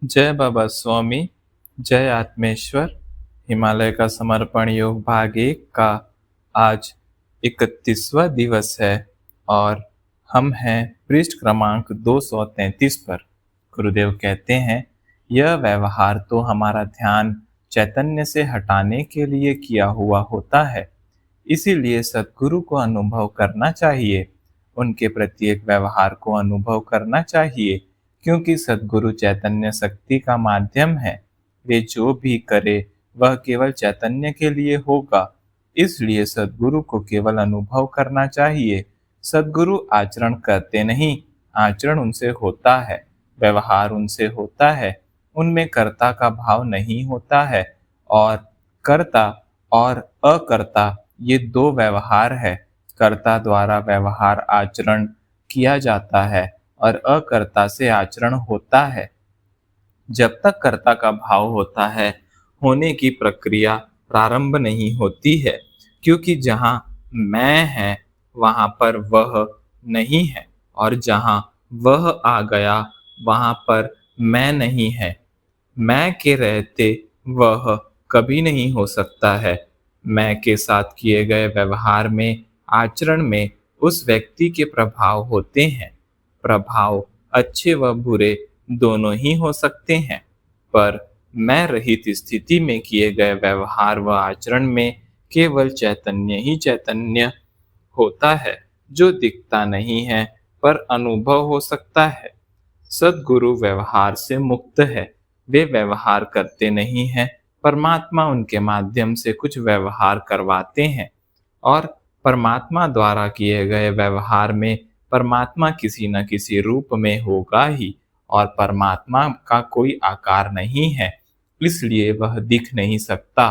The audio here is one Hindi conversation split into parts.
जय बाबा स्वामी, जय आत्मेश्वर। हिमालय का समर्पण योग भाग 1 का आज 31वां दिवस है और हम हैं पृष्ठ क्रमांक 233 पर। गुरुदेव कहते हैं, यह व्यवहार तो हमारा ध्यान चैतन्य से हटाने के लिए किया हुआ होता है। इसीलिए सद्गुरु को अनुभव करना चाहिए, उनके प्रत्येक व्यवहार को अनुभव करना चाहिए, क्योंकि सद्गुरु चैतन्य शक्ति का माध्यम है। वे जो भी करे वह केवल चैतन्य के लिए होगा, इसलिए सद्गुरु को केवल अनुभव करना चाहिए। सद्गुरु आचरण करते नहीं, आचरण उनसे होता है, व्यवहार उनसे होता है। उनमें कर्ता का भाव नहीं होता है और कर्ता और अकर्ता ये दो व्यवहार है। कर्ता द्वारा व्यवहार आचरण किया जाता है और अकर्ता से आचरण होता है। जब तक कर्ता का भाव होता है, होने की प्रक्रिया प्रारंभ नहीं होती है, क्योंकि जहाँ मैं है वहाँ पर वह नहीं है और जहाँ वह आ गया वहाँ पर मैं नहीं है। मैं के रहते वह कभी नहीं हो सकता है। मैं के साथ किए गए व्यवहार में, आचरण में उस व्यक्ति के प्रभाव होते हैं। प्रभाव अच्छे व बुरे दोनों ही हो सकते हैं, पर मैं रहित स्थिति में किए गए व्यवहार व आचरण में केवल चैतन्य ही चैतन्य होता है, जो दिखता नहीं है पर अनुभव हो सकता है। सद्गुरु व्यवहार से मुक्त है, वे व्यवहार करते नहीं हैं, परमात्मा उनके माध्यम से कुछ व्यवहार करवाते हैं और परमात्मा द्वारा किए गए व्यवहार में परमात्मा किसी न किसी रूप में होगा ही और परमात्मा का कोई आकार नहीं है, इसलिए वह दिख नहीं सकता।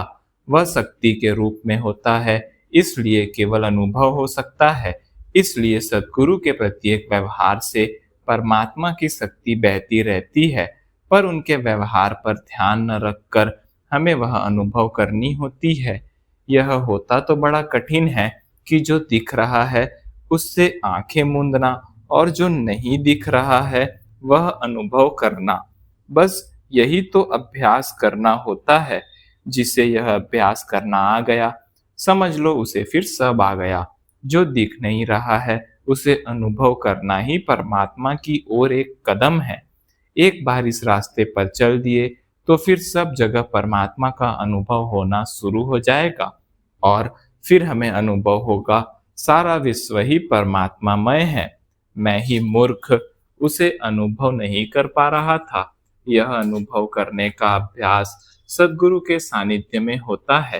वह शक्ति के रूप में होता है, इसलिए केवल अनुभव हो सकता है। इसलिए सद्गुरु के प्रत्येक व्यवहार से परमात्मा की शक्ति बहती रहती है, पर उनके व्यवहार पर ध्यान न रखकर हमें वह अनुभव करनी होती है। यह होता तो बड़ा कठिन है कि जो दिख रहा है उससे आंखें मूंदना और जो नहीं दिख रहा है वह अनुभव करना। बस यही तो अभ्यास करना होता है। जिसे यह अभ्यास करना आ गया, समझ लो उसे फिर सब आ गया। जो दिख नहीं रहा है उसे अनुभव करना ही परमात्मा की ओर एक कदम है। एक बार इस रास्ते पर चल दिए तो फिर सब जगह परमात्मा का अनुभव होना शुरू हो जाएगा और फिर हमें अनुभव होगा सारा विश्व ही परमात्मामय है। मैं ही मूर्ख उसे अनुभव नहीं कर पा रहा था। यह अनुभव करने का अभ्यास सद्गुरु के सानिध्य में होता है।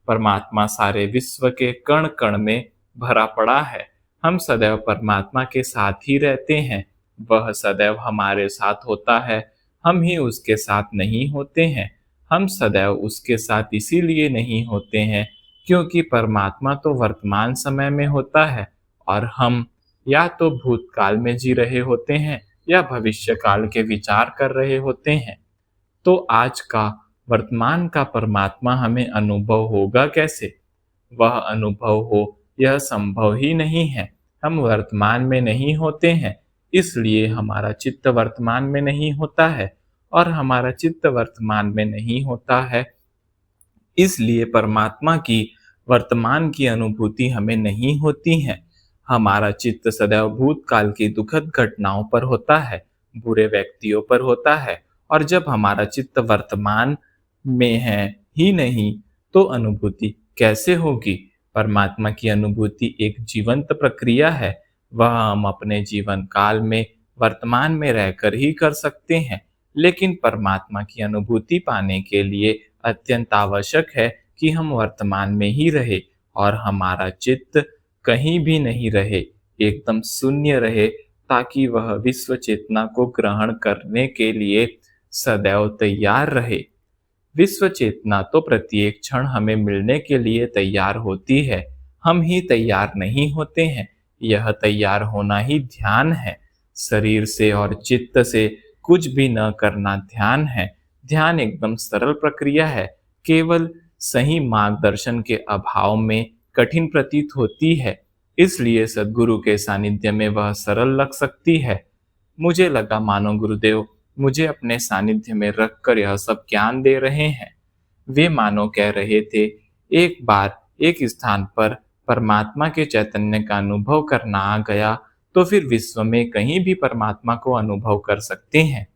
परमात्मा सारे विश्व के कण कण में भरा पड़ा है। हम सदैव परमात्मा के साथ ही रहते हैं। वह सदैव हमारे साथ होता है, हम ही उसके साथ नहीं होते हैं। हम सदैव उसके साथ इसीलिए नहीं होते हैं क्योंकि परमात्मा तो वर्तमान समय में होता है और हम या तो भूतकाल में जी रहे होते हैं या भविष्य काल के विचार कर रहे होते हैं। तो आज का, वर्तमान का परमात्मा हमें अनुभव होगा कैसे? वह अनुभव हो यह संभव ही नहीं है। हम वर्तमान में नहीं होते हैं, इसलिए हमारा चित्त वर्तमान में नहीं होता है और हमारा चित्त वर्तमान में नहीं होता है, इसलिए परमात्मा की वर्तमान की अनुभूति हमें नहीं होती है। हमारा चित्त सदैव भूतकाल की दुखद घटनाओं पर होता है, बुरे व्यक्तियों पर होता है और जब हमारा चित्त वर्तमान में है ही नहीं तो अनुभूति कैसे होगी? परमात्मा की अनुभूति एक जीवंत प्रक्रिया है। वह हम अपने जीवन काल में वर्तमान में रहकर ही कर सकते हैं, लेकिन परमात्मा की अनुभूति पाने के लिए अत्यंत आवश्यक है कि हम वर्तमान में ही रहे और हमारा चित्त कहीं भी नहीं रहे, एकदम शून्य रहे, ताकि वह विश्व चेतना को ग्रहण करने के लिए सदैव तैयार रहे। विश्व चेतना तो प्रत्येक क्षण हमें मिलने के लिए तैयार होती है, हम ही तैयार नहीं होते हैं। यह तैयार होना ही ध्यान है। शरीर से और चित्त से कुछ भी न करना ध्यान है। ध्यान एकदम सरल प्रक्रिया है, केवल सही मार्गदर्शन के अभाव में कठिन प्रतीत होती है। इसलिए सद्गुरु के सानिध्य में वह सरल लग सकती है। मुझे लगा मानो गुरुदेव मुझे अपने सानिध्य में रखकर यह सब ज्ञान दे रहे हैं। वे मानो कह रहे थे, एक बार एक स्थान पर परमात्मा के चैतन्य का अनुभव करना आ गया तो फिर विश्व में कहीं भी परमात्मा को अनुभव कर सकते हैं।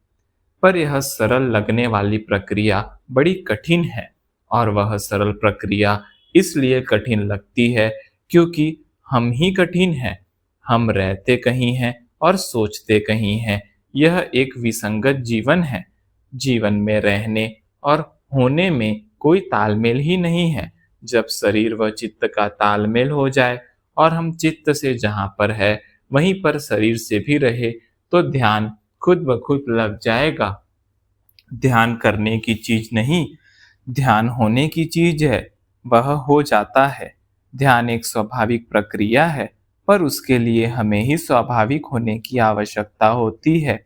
पर यह सरल लगने वाली प्रक्रिया बड़ी कठिन है, और वह सरल प्रक्रिया इसलिए कठिन लगती है क्योंकि हम ही कठिन हैं। हम रहते कहीं हैं और सोचते कहीं हैं। यह एक विसंगत जीवन है। जीवन में रहने और होने में कोई तालमेल ही नहीं है। जब शरीर व चित्त का तालमेल हो जाए और हम चित्त से जहाँ पर है वहीं पर शरीर से भी रहे तो ध्यान खुद ब खुद लग जाएगा। ध्यान करने की चीज नहीं, ध्यान होने की चीज है। वह हो जाता है। ध्यान एक स्वाभाविक प्रक्रिया है, पर उसके लिए हमें ही स्वाभाविक होने की आवश्यकता होती है।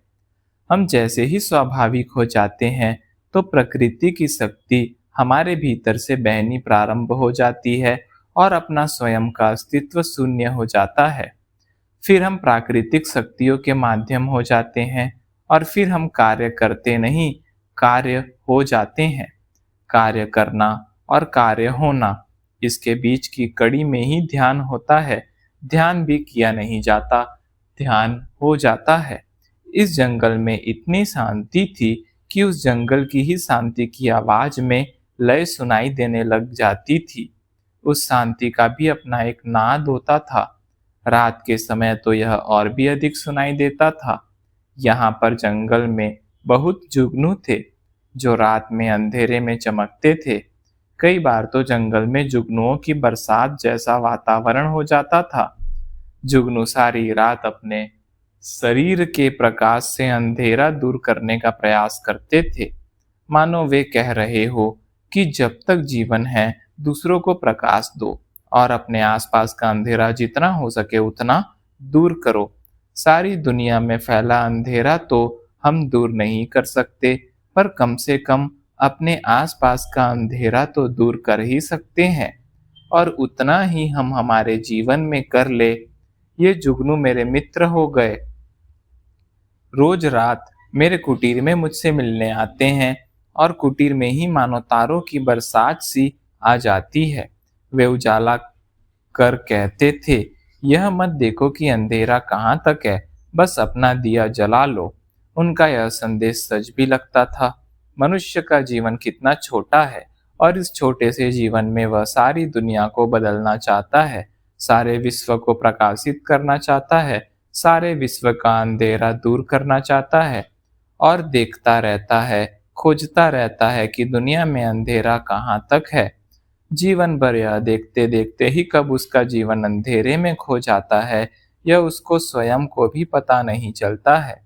हम जैसे ही स्वाभाविक हो जाते हैं तो प्रकृति की शक्ति हमारे भीतर से बहनी प्रारंभ हो जाती है और अपना स्वयं का अस्तित्व शून्य हो जाता है। फिर हम प्राकृतिक शक्तियों के माध्यम हो जाते हैं और फिर हम कार्य करते नहीं, कार्य हो जाते हैं। कार्य करना और कार्य होना, इसके बीच की कड़ी में ही ध्यान होता है। ध्यान भी किया नहीं जाता, ध्यान हो जाता है। इस जंगल में इतनी शांति थी कि उस जंगल की ही शांति की आवाज में लय सुनाई देने लग जाती थी। उस शांति का भी अपना एक नाद होता था। रात के समय तो यह और भी अधिक सुनाई देता था। यहाँ पर जंगल में बहुत जुगनू थे जो रात में अंधेरे में चमकते थे। कई बार तो जंगल में जुगनुओं की बरसात जैसा वातावरण हो जाता था। जुगनू सारी रात अपने शरीर के प्रकाश से अंधेरा दूर करने का प्रयास करते थे, मानो वे कह रहे हो कि जब तक जीवन है दूसरों को प्रकाश दो और अपने आसपास का अंधेरा जितना हो सके उतना दूर करो। सारी दुनिया में फैला अंधेरा तो हम दूर नहीं कर सकते, पर कम से कम अपने आसपास का अंधेरा तो दूर कर ही सकते हैं, और उतना ही हम हमारे जीवन में कर ले। ये जुगनू मेरे मित्र हो गए। रोज रात मेरे कुटीर में मुझसे मिलने आते हैं और कुटीर में ही मानो तारों की बरसात सी आ जाती है। वे उजाला कर कहते थे, यह मत देखो कि अंधेरा कहाँ तक है, बस अपना दिया जला लो। उनका यह संदेश सच भी लगता था। मनुष्य का जीवन कितना छोटा है और इस छोटे से जीवन में वह सारी दुनिया को बदलना चाहता है, सारे विश्व को प्रकाशित करना चाहता है, सारे विश्व का अंधेरा दूर करना चाहता है, और देखता रहता है, खोजता रहता है कि दुनिया में अंधेरा कहाँ तक है। जीवन भर यह देखते देखते ही कब उसका जीवन अंधेरे में खो जाता है, यह उसको स्वयं को भी पता नहीं चलता है।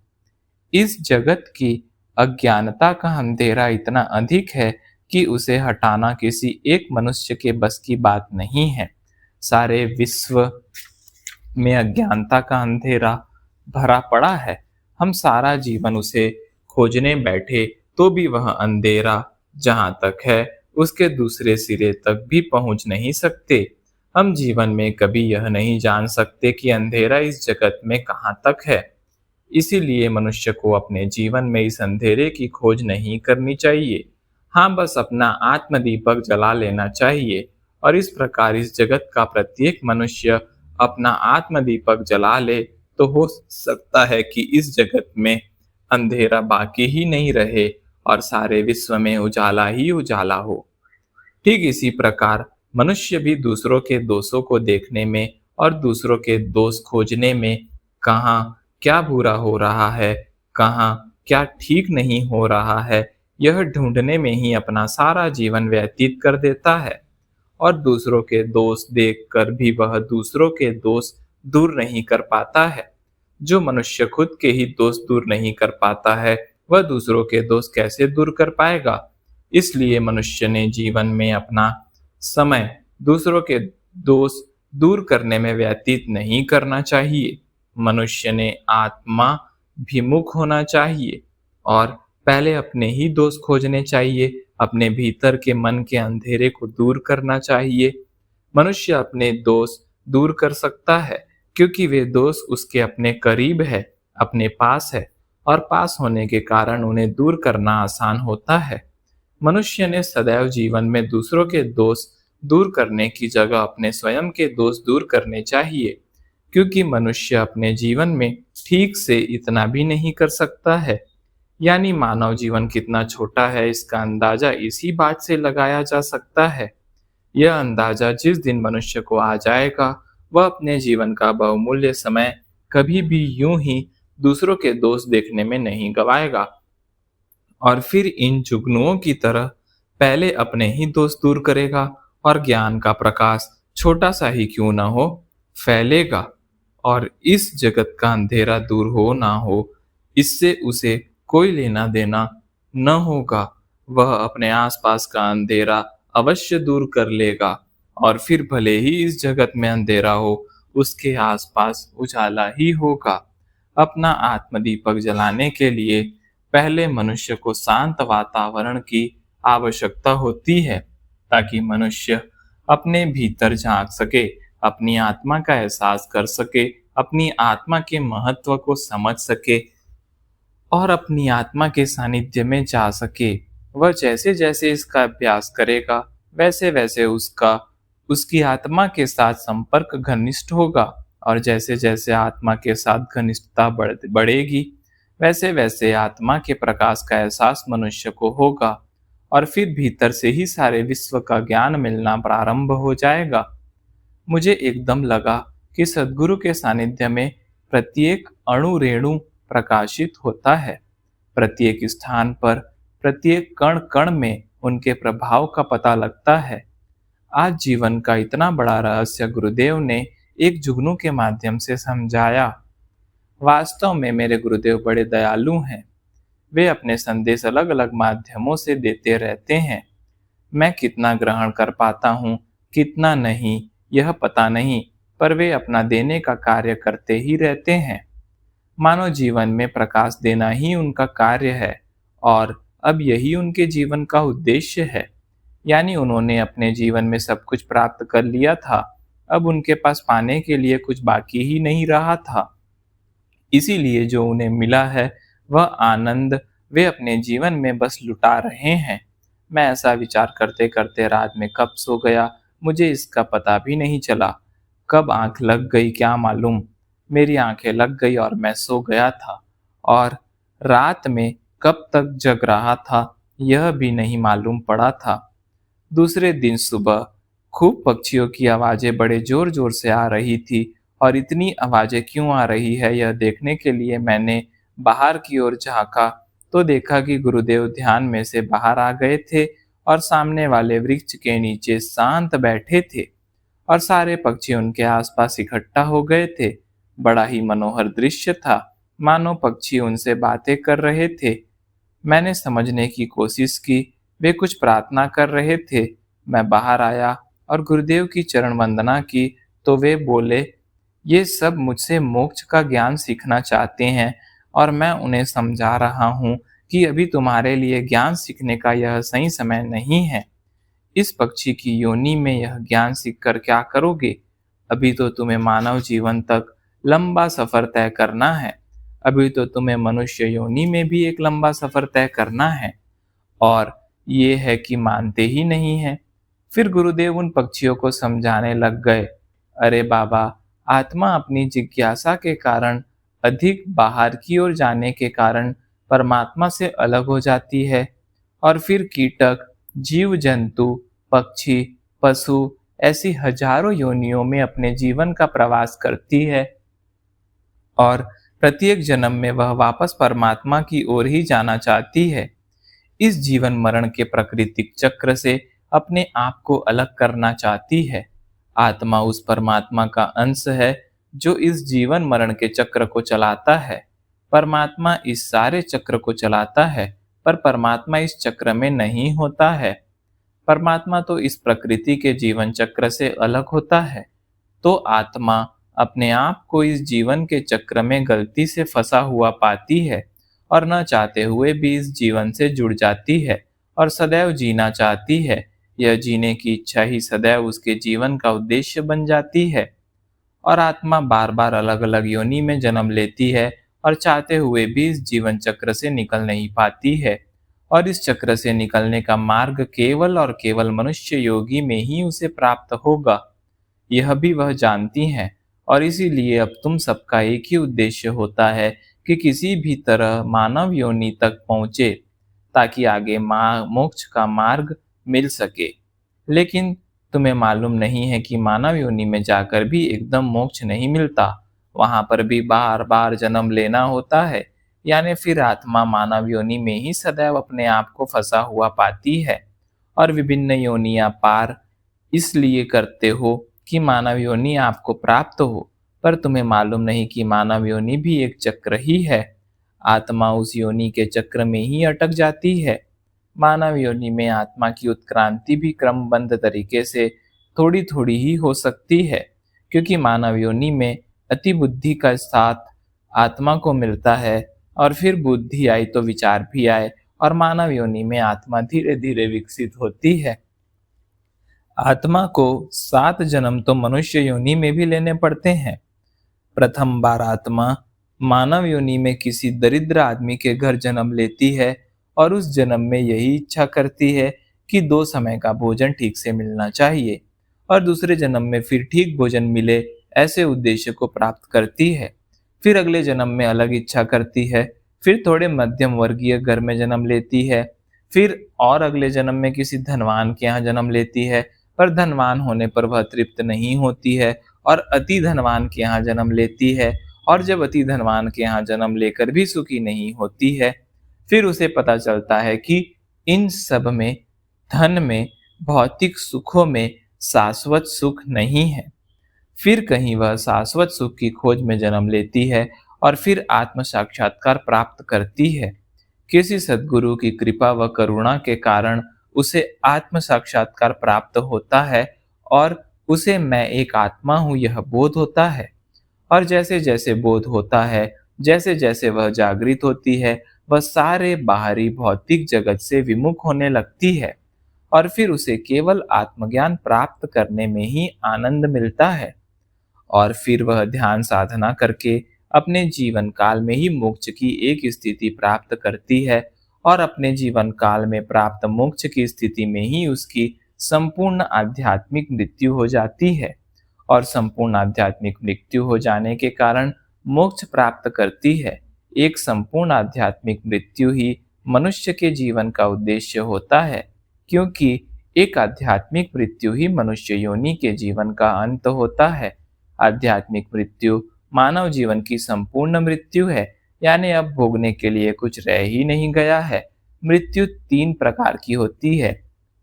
इस जगत की अज्ञानता का अंधेरा इतना अधिक है कि उसे हटाना किसी एक मनुष्य के बस की बात नहीं है। सारे विश्व में अज्ञानता का अंधेरा भरा पड़ा है। हम सारा जीवन उसे खोजने बैठे तो भी वह अंधेरा जहाँ तक है उसके दूसरे सिरे तक भी पहुँच नहीं सकते। हम जीवन में कभी यह नहीं जान सकते कि अंधेरा इस जगत में कहाँ तक है। इसीलिए मनुष्य को अपने जीवन में इस अंधेरे की खोज नहीं करनी चाहिए। हाँ, बस अपना आत्मदीपक जला लेना चाहिए, और इस प्रकार इस जगत का प्रत्येक मनुष्य अपना आत्मदीपक जला ले तो हो सकता है कि इस जगत में अंधेरा बाकी ही नहीं रहे और सारे विश्व में उजाला ही उजाला हो। ठीक इसी प्रकार मनुष्य भी दूसरों के दोषों को देखने में और दूसरों के दोष खोजने में, कहाँ क्या बुरा हो रहा है, कहाँ क्या ठीक नहीं हो रहा है, यह ढूंढने में ही अपना सारा जीवन व्यतीत कर देता है। और दूसरों के दोष देखकर भी वह दूसरों के दोष दूर नहीं कर पाता है। जो मनुष्य खुद के ही दोष दूर नहीं कर पाता है, वह दूसरों के दोष कैसे दूर कर पाएगा। इसलिए मनुष्य ने जीवन में अपना समय दूसरों के दोष दूर करने में व्यतीत नहीं करना चाहिए। मनुष्य ने आत्मा भिमुख होना चाहिए और पहले अपने ही दोष खोजने चाहिए, अपने भीतर के मन के अंधेरे को दूर करना चाहिए। मनुष्य अपने दोष दूर कर सकता है क्योंकि वे दोष उसके अपने करीब है, अपने पास है, और पास होने के कारण उन्हें दूर करना आसान होता है। मनुष्य ने सदैव जीवन में दूसरों के दोष दूर करने की जगह अपने स्वयं के दोष दूर करने चाहिए, क्योंकि मनुष्य अपने जीवन में ठीक से इतना भी नहीं कर सकता है। यानी मानव जीवन कितना छोटा है, इसका अंदाजा इसी बात से लगाया जा सकता है। यह अंदाजा जिस दिन मनुष्य को आ जाएगा, वह अपने जीवन का बहुमूल्य समय कभी भी यूं ही दूसरों के दोष देखने में नहीं गवाएगा, और फिर इन जुगनुओं की तरह पहले अपने ही दोष दूर करेगा, और ज्ञान का प्रकाश छोटा सा ही क्यों न हो फैलेगा, और इस जगत का अंधेरा दूर हो ना हो, इससे उसे कोई लेना देना न होगा। वह अपने आसपास का अंधेरा अवश्य दूर कर लेगा, और फिर भले ही इस जगत में अंधेरा हो, उसके आसपास उजाला ही होगा। अपना आत्मदीपक जलाने के लिए पहले मनुष्य को शांत वातावरण की आवश्यकता होती है, ताकि मनुष्य अपने भीतर झांक सके, अपनी आत्मा का एहसास कर सके, अपनी आत्मा के महत्व को समझ सके और अपनी आत्मा के सानिध्य में जा सके। वह जैसे जैसे इसका अभ्यास करेगा, वैसे वैसे उसकी आत्मा के साथ संपर्क घनिष्ठ होगा, और जैसे जैसे आत्मा के साथ घनिष्ठता बढ़ेगी, वैसे वैसे आत्मा के प्रकाश का एहसास मनुष्य को होगा, और फिर भीतर से ही सारे विश्व का ज्ञान मिलना प्रारंभ हो जाएगा। मुझे एकदम लगा कि सद्गुरु के सानिध्य में प्रत्येक अणु रेणु प्रकाशित होता है। प्रत्येक स्थान पर, प्रत्येक कण कण में उनके प्रभाव का पता लगता है। आज जीवन का इतना बड़ा रहस्य गुरुदेव ने एक जुगनू के माध्यम से समझाया। वास्तव में मेरे गुरुदेव बड़े दयालु हैं। वे अपने संदेश अलग अलग माध्यमों से देते रहते हैं। मैं कितना ग्रहण कर पाता हूँ, कितना नहीं, यह पता नहीं, पर वे अपना देने का कार्य करते ही रहते हैं। मानव जीवन में प्रकाश देना ही उनका कार्य है, और अब यही उनके जीवन का उद्देश्य है। यानी उन्होंने अपने जीवन में सब कुछ प्राप्त कर लिया था, अब उनके पास पाने के लिए कुछ बाकी ही नहीं रहा था। इसीलिए जो उन्हें मिला है, वह आनंद वे अपने जीवन में बस लुटा रहे हैं। मैं ऐसा विचार करते करते रात में कब सो गया, मुझे इसका पता भी नहीं चला। कब आंख लग गई क्या मालूम। मेरी आंखें लग गई और मैं सो गया था, और रात में कब तक जग रहा था यह भी नहीं मालूम पड़ा था। दूसरे दिन सुबह खूब पक्षियों की आवाजें बड़े जोर जोर से आ रही थी, और इतनी आवाजें क्यों आ रही है यह देखने के लिए मैंने बाहर की ओर झांका, तो देखा कि गुरुदेव ध्यान में से बाहर आ गए थे और सामने वाले वृक्ष के नीचे शांत बैठे थे, और सारे पक्षी उनके आसपास इकट्ठा हो गए थे। बड़ा ही मनोहर दृश्य था, मानो पक्षी उनसे बातें कर रहे थे। मैंने समझने की कोशिश की, वे कुछ प्रार्थना कर रहे थे। मैं बाहर आया और गुरुदेव की चरण वंदना की, तो वे बोले, ये सब मुझसे मोक्ष का ज्ञान सीखना चाहते हैं, और मैं उन्हें समझा रहा हूँ कि अभी तुम्हारे लिए ज्ञान सीखने का यह सही समय नहीं है। इस पक्षी की योनि में यह ज्ञान सीखकर क्या करोगे? अभी तो तुम्हें मानव जीवन तक लंबा सफर तय करना है। अभी तो तुम्हें मनुष्य योनि में भी एक लंबा सफर तय करना है, और ये है कि मानते ही नहीं है। फिर गुरुदेव उन पक्षियों को समझाने लग गए, अरे बाबा, आत्मा अपनी जिज्ञासा के कारण, अधिक बाहर की ओर जाने के कारण परमात्मा से अलग हो जाती है, और फिर कीटक, जीव जंतु, पक्षी, पशु ऐसी हजारों योनियों में अपने जीवन का प्रवास करती है, और प्रत्येक जन्म में वह वापस परमात्मा की ओर ही जाना चाहती है। इस जीवन मरण के प्राकृतिक चक्र से अपने आप को अलग करना चाहती है। आत्मा उस परमात्मा का अंश है जो इस जीवन मरण के चक्र को चलाता है। परमात्मा इस सारे चक्र को चलाता है, पर परमात्मा इस चक्र में नहीं होता है। परमात्मा तो इस प्रकृति के जीवन चक्र से अलग होता है। तो आत्मा अपने आप को इस जीवन के चक्र में गलती से फंसा हुआ पाती है, और न चाहते हुए भी इस जीवन से जुड़ जाती है, और सदैव जीना चाहती है। यह जीने की इच्छा ही सदैव उसके जीवन का उद्देश्य बन जाती है, और आत्मा बार बार अलग अलग योनि में जन्म लेती है, और चाहते हुए भी इस जीवन चक्र से निकल नहीं पाती है। और इस चक्र से निकलने का मार्ग केवल और केवल मनुष्य योगी में ही उसे प्राप्त होगा। यह भी वह जानती हैं, और इसीलिए अब तुम सबका एक ही उद्देश्य होता है कि किसी भी तरह मानव योनि तक पहुँचे, ताकि आगे मोक्ष का मार्ग मिल सके। लेकिन तुम्हें मालूम नहीं है कि मानव योनि में जाकर भी एकदम मोक्ष नहीं मिलता। वहाँ पर भी बार बार जन्म लेना होता है, यानी फिर आत्मा मानव योनि में ही सदैव अपने आप को फंसा हुआ पाती है। और विभिन्न योनियां पार इसलिए करते हो कि मानव योनि आपको प्राप्त हो, पर तुम्हें मालूम नहीं कि मानव योनि भी एक चक्र ही है। आत्मा उस योनि के चक्र में ही अटक जाती है। मानव योनि में आत्मा की उत्क्रांति भी क्रमबद्ध तरीके से थोड़ी थोड़ी ही हो सकती है, क्योंकि मानव योनि में अति बुद्धि का साथ आत्मा को मिलता है, और फिर बुद्धि आई तो विचार भी आए, और मानव योनि में आत्मा धीरे धीरे विकसित होती है। आत्मा को 7 जन्म तो मनुष्य योनि में भी लेने पड़ते हैं। प्रथम बार आत्मा मानव योनि में किसी दरिद्र आदमी के घर जन्म लेती है, और उस जन्म में यही इच्छा करती है कि 2 समय का भोजन ठीक से मिलना चाहिए, और दूसरे जन्म में फिर ठीक भोजन मिले, ऐसे उद्देश्य को प्राप्त करती है। फिर अगले जन्म में अलग इच्छा करती है, फिर थोड़े मध्यम वर्गीय घर में जन्म लेती है, फिर और अगले जन्म में किसी धनवान के यहाँ जन्म लेती है, पर धनवान होने पर वह तृप्त नहीं होती है और अति धनवान के यहाँ जन्म लेती है, और जब अति धनवान के यहाँ जन्म लेकर भी सुखी नहीं होती है, फिर उसे पता चलता है कि इन सब में, धन में, भौतिक सुखों में शाश्वत सुख नहीं है। फिर कहीं वह शाश्वत सुख की खोज में जन्म लेती है, और फिर आत्म साक्षात्कार प्राप्त करती है। किसी सद्गुरु की कृपा व करुणा के कारण उसे आत्म साक्षात्कार प्राप्त होता है, और उसे मैं एक आत्मा हूँ यह बोध होता है। और जैसे जैसे बोध होता है, जैसे जैसे वह जागृत होती है, वह सारे बाहरी भौतिक जगत से विमुख होने लगती है, और फिर उसे केवल आत्मज्ञान प्राप्त करने में ही आनंद मिलता है। और फिर वह ध्यान साधना करके अपने जीवन काल में ही मोक्ष की एक स्थिति प्राप्त करती है, और अपने जीवन काल में प्राप्त मोक्ष की स्थिति में ही उसकी संपूर्ण आध्यात्मिक मृत्यु हो जाती है। और संपूर्ण आध्यात्मिक मृत्यु हो जाने के कारण मोक्ष प्राप्त करती है। एक संपूर्ण आध्यात्मिक मृत्यु ही मनुष्य के जीवन का उद्देश्य होता है, क्योंकि एक आध्यात्मिक मृत्यु ही मनुष्य योनि के जीवन का अंत होता है। आध्यात्मिक मृत्यु मानव जीवन की संपूर्ण मृत्यु है, यानी अब भोगने के लिए कुछ रह ही नहीं गया है। मृत्यु 3 प्रकार की होती है।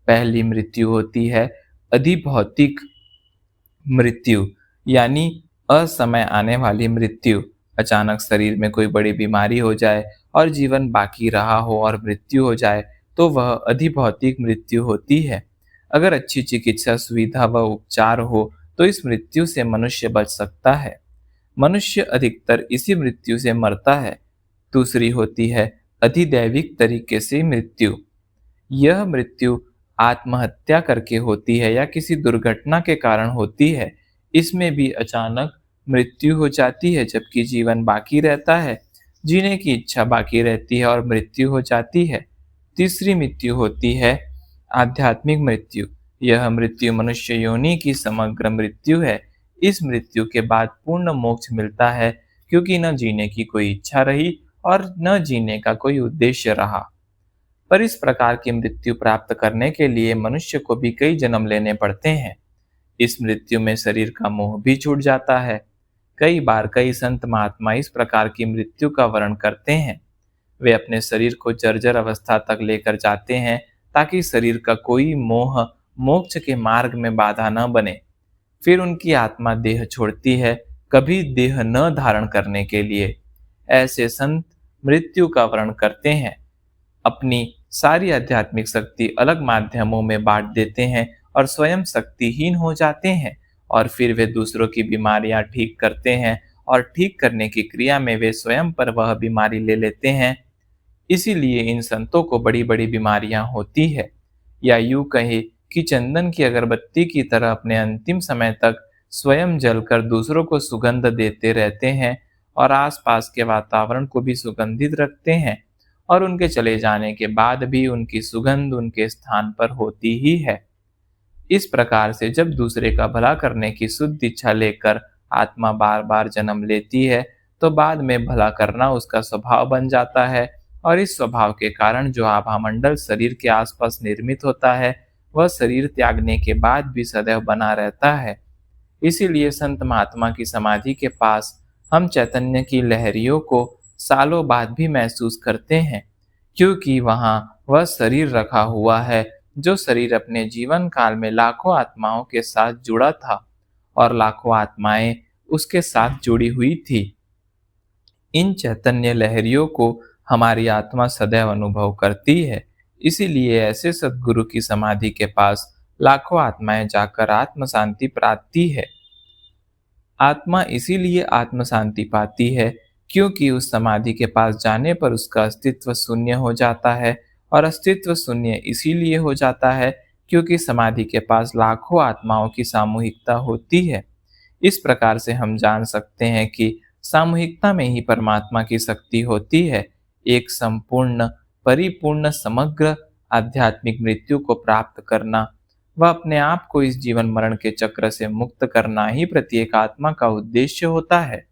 पहली मृत्यु होती है अधिभौतिक मृत्यु, यानी असमय आने वाली मृत्यु। अचानक शरीर में कोई बड़ी बीमारी हो जाए और जीवन बाकी रहा हो और मृत्यु हो जाए, तो वह अधिभौतिक मृत्यु होती है। अगर अच्छी चिकित्सा सुविधा व उपचार हो तो इस मृत्यु से मनुष्य बच सकता है। मनुष्य अधिकतर इसी मृत्यु से मरता है। दूसरी होती है अधिदैविक तरीके से मृत्यु। यह मृत्यु आत्महत्या करके होती है या किसी दुर्घटना के कारण होती है। इसमें भी अचानक मृत्यु हो जाती है, जबकि जीवन बाकी रहता है, जीने की इच्छा बाकी रहती है और मृत्यु हो जाती है। तीसरी मृत्यु होती है आध्यात्मिक मृत्यु। यह मृत्यु मनुष्य योनि की समग्र मृत्यु है। इस मृत्यु के बाद पूर्ण मोक्ष मिलता है, क्योंकि न जीने की कोई इच्छा रही और न जीने का कोई उद्देश्य रहा। पर इस प्रकार की मृत्यु प्राप्त करने के लिए मनुष्य को भी कई जन्म लेने पड़ते हैं। इस मृत्यु में शरीर का मोह भी छूट जाता है। कई बार कई संत महात्मा इस प्रकार की मृत्यु का वर्णन करते हैं। वे अपने शरीर को जर्जर अवस्था तक लेकर जाते हैं, ताकि शरीर का कोई मोह मोक्ष के मार्ग में बाधा न बने। फिर उनकी आत्मा देह छोड़ती है, कभी देह न धारण करने के लिए। ऐसे संत मृत्यु का वर्णन करते हैं। अपनी सारी आध्यात्मिक शक्ति अलग माध्यमों में बांट देते हैं और स्वयं शक्तिहीन हो जाते हैं, और फिर वे दूसरों की बीमारियां ठीक करते हैं, और ठीक करने की क्रिया में वे स्वयं पर वह बीमारी ले लेते हैं। इसीलिए इन संतों को बड़ी बड़ी बीमारियां होती है, या यूं कहे कि चंदन की अगरबत्ती की तरह अपने अंतिम समय तक स्वयं जलकर दूसरों को सुगंध देते रहते हैं, और आसपास के वातावरण को भी सुगंधित रखते हैं, और उनके चले जाने के बाद भी उनकी सुगंध उनके स्थान पर होती ही है। इस प्रकार से जब दूसरे का भला करने की शुद्ध इच्छा लेकर आत्मा बार बार जन्म लेती है, तो बाद में भला करना उसका स्वभाव बन जाता है, और इस स्वभाव के कारण जो आभामंडल शरीर के आसपास निर्मित होता है, वह शरीर त्यागने के बाद भी सदैव बना रहता है। इसीलिए संत महात्मा की समाधि के पास हम चैतन्य की लहरियों को सालों बाद भी महसूस करते हैं, क्योंकि वहाँ वह शरीर रखा हुआ है जो शरीर अपने जीवन काल में लाखों आत्माओं के साथ जुड़ा था, और लाखों आत्माएं उसके साथ जुड़ी हुई थी। इन चैतन्य लहरियों को हमारी आत्मा सदैव अनुभव करती है। इसीलिए ऐसे सद्गुरु की समाधि के पास लाखों आत्माएं जाकर आत्म शांति पाती है। आत्मा इसीलिए आत्म शांति पाती है क्योंकि उस समाधि के पास जाने पर उसका अस्तित्व शून्य हो जाता है, और अस्तित्व शून्य इसीलिए हो जाता है क्योंकि समाधि के पास लाखों आत्माओं की सामूहिकता होती है। इस प्रकार से हम जान सकते हैं कि सामूहिकता में ही परमात्मा की शक्ति होती है। एक संपूर्ण, परिपूर्ण, समग्र आध्यात्मिक मृत्यु को प्राप्त करना व अपने आप को इस जीवन मरण के चक्र से मुक्त करना ही प्रत्येक आत्मा का उद्देश्य होता है।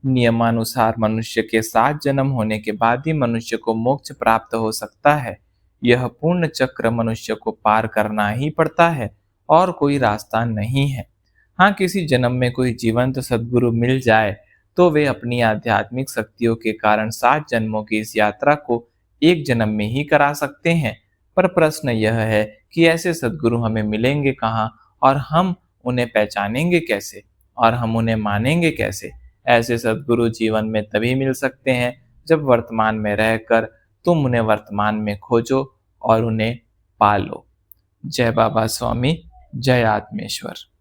नियमानुसार मनुष्य के 7 जन्म होने के बाद ही मनुष्य को मोक्ष प्राप्त हो सकता है। यह पूर्ण चक्र मनुष्य को पार करना ही पड़ता है और कोई रास्ता नहीं है। हाँ, किसी जन्म में कोई जीवंत सद्गुरु मिल जाए तो वे अपनी आध्यात्मिक शक्तियों के कारण 7 जन्मों की इस यात्रा को एक जन्म में ही करा सकते हैं। पर प्रश्न यह है कि ऐसे सद्गुरु हमें मिलेंगे कहाँ, और हम उन्हें पहचानेंगे कैसे, और हम उन्हें मानेंगे कैसे? ऐसे सद्गुरु जीवन में तभी मिल सकते हैं जब वर्तमान में रहकर तुम उन्हें वर्तमान में खोजो और उन्हें पालो। जय बाबा स्वामी, जय आत्मेश्वर।